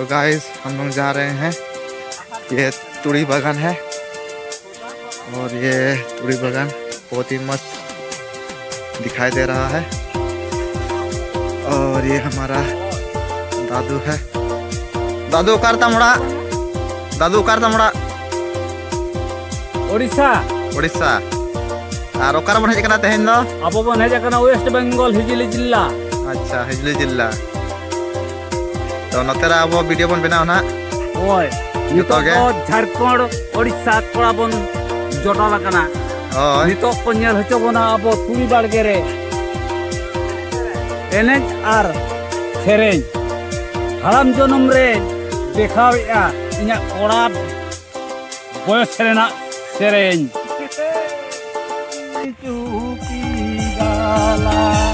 तो गाइस हम लोग जा रहे हैं, ये तुड़ी बागान है और ये तुड़ी बागान बहुत ही मस्त दिखाई दे रहा है। और ये हमारा दादू है, दादू उकारता मुड़ा, दादू उकारता मुड़ा ओडिशा उड़ीसा। और ओकार बन हेज तेहन दो अब बन हेज वेस्ट बेंगल हिजिली जिला। अच्छा हिजली जिला। तो नतेरा अब वीडियो बन बनाओ ना ओय नितो झारखंड ओडिशा कोड़ा बन जोटाला कना। ओय नितो को नेल हचो बना अब तुड़ी बाड़गे रे एनेज आर सेरेñ हाराम जनम रे देखावेआ इना कोड़ा बयस रेना सेरेñ चुपी गाला